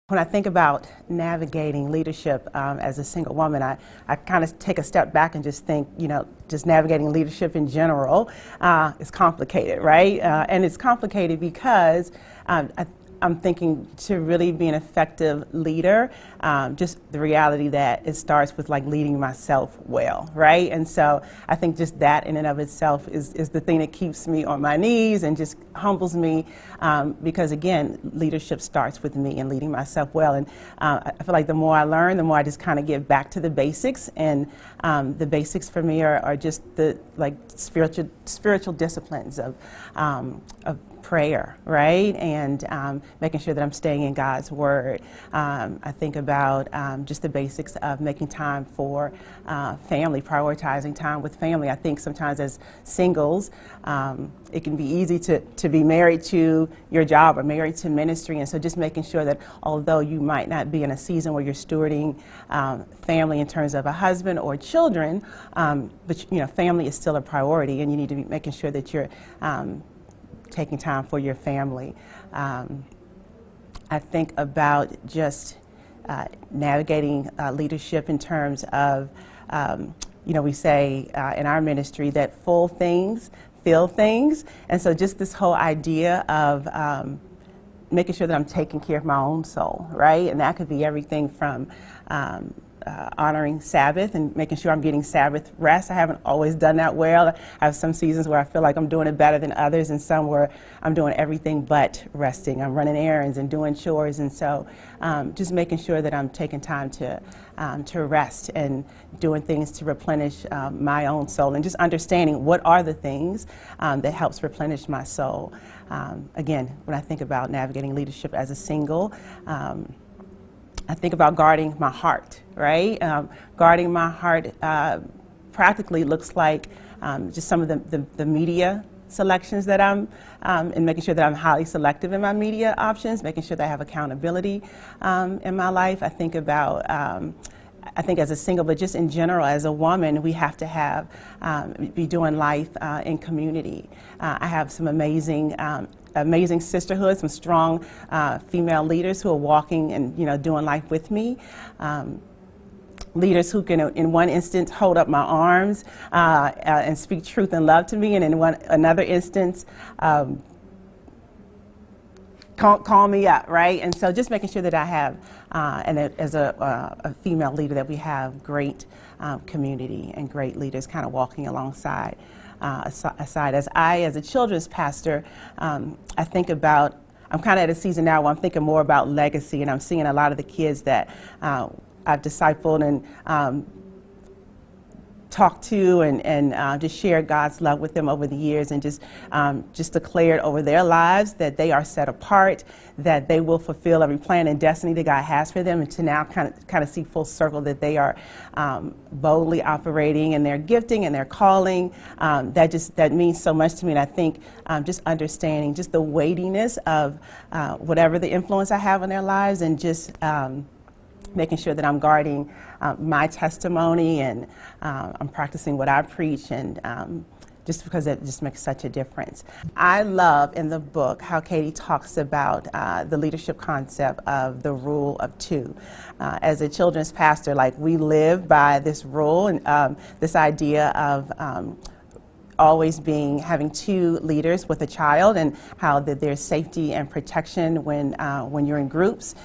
When I think about navigating leadership as a single woman, I kind of take a step back and just think, just navigating leadership in general is complicated, right? And it's complicated because I'm thinking to really be an effective leader, just the reality that it starts with like leading myself well, right? And so I think just that in and of itself is the thing that keeps me on my knees and just humbles me because again, leadership starts with me and leading myself well. And I feel like the more I learn, the more I just kind of get back to the basics. And the basics for me are just the like spiritual disciplines of prayer, right? And making sure that I'm staying in God's Word. I think about just the basics of making time for family, prioritizing time with family. I think sometimes as singles, it can be easy to be married to your job or married to ministry. And so just making sure that although you might not be in a season where you're stewarding family in terms of a husband or children, but family is still a priority, and you need to be making sure that you're taking time for your family. I think about just navigating leadership in terms of, we say in our ministry that full things fill things. And so just this whole idea of making sure that I'm taking care of my own soul, right? And that could be everything from honoring Sabbath and making sure I'm getting Sabbath rest. I haven't always done that well. I have some seasons where I feel like I'm doing it better than others, and some where I'm doing everything but resting. I'm running errands and doing chores, and so just making sure that I'm taking time to rest and doing things to replenish my own soul, and just understanding what are the things that helps replenish my soul. Again, when I think about navigating leadership as a single, I think about guarding my heart, right? Guarding my heart practically looks like just some of the media selections that I'm, and making sure that I'm highly selective in my media options, making sure that I have accountability in my life. I think about, I think as a single, but just in general, as a woman, we have to be doing life in community. I have some amazing sisterhood, some strong female leaders who are walking and doing life with me. Leaders who can, in one instance, hold up my arms and speak truth and love to me, and in another instance, call me up, right? And so just making sure that I have, and as a female leader, that we have great community and great leaders kind of walking alongside. Aside, as a children's pastor, I think about, I'm kind of at a season now where I'm thinking more about legacy, and I'm seeing a lot of the kids that I've discipled and talked to and just shared God's love with them over the years, and just declared over their lives that they are set apart, that they will fulfill every plan and destiny that God has for them, and to now kind of see full circle that they are boldly operating in their gifting and their calling. That means so much to me, and I think just understanding just the weightiness of whatever the influence I have on their lives, and just making sure that I'm guarding my testimony, and I'm practicing what I preach, and just because it just makes such a difference. I love in the book how Katie talks about the leadership concept of the rule of two. As a children's pastor, like, we live by this rule, and this idea of always having two leaders with a child, and how that there's safety and protection when you're in groups,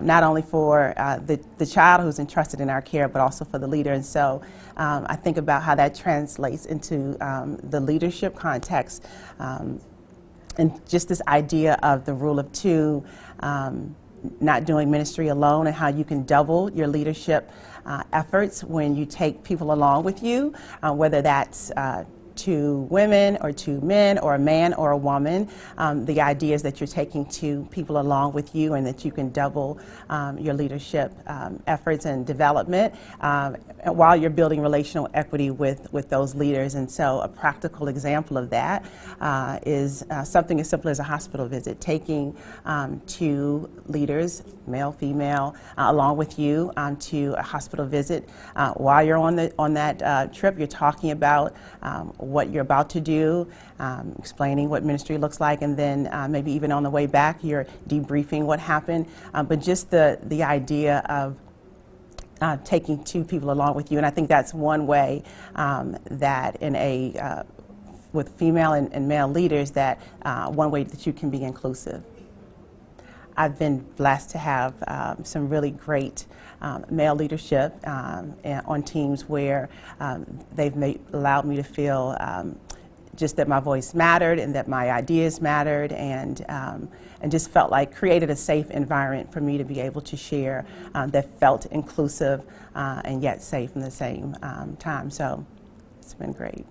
not only for the child who's entrusted in our care, but also for the leader. And so I think about how that translates into the leadership context, and just this idea of the rule of two, not doing ministry alone, and how you can double your leadership efforts when you take people along with you, whether that's two women or two men or a man or a woman. The idea is that you're taking two people along with you, and that you can double your leadership efforts and development while you're building relational equity with those leaders. And so a practical example of that is something as simple as a hospital visit, taking two leaders, male, female, along with you to a hospital visit. While you're on that trip, you're talking about what you're about to do, explaining what ministry looks like, and then maybe even on the way back, you're debriefing what happened. But just the idea of taking two people along with you, and I think that's one way that in a with female and male leaders, that one way that you can be inclusive. I've been blessed to have some really great male leadership on teams where they've allowed me to feel just that my voice mattered and that my ideas mattered, and just felt like created a safe environment for me to be able to share that felt inclusive and yet safe in the same time. So it's been great.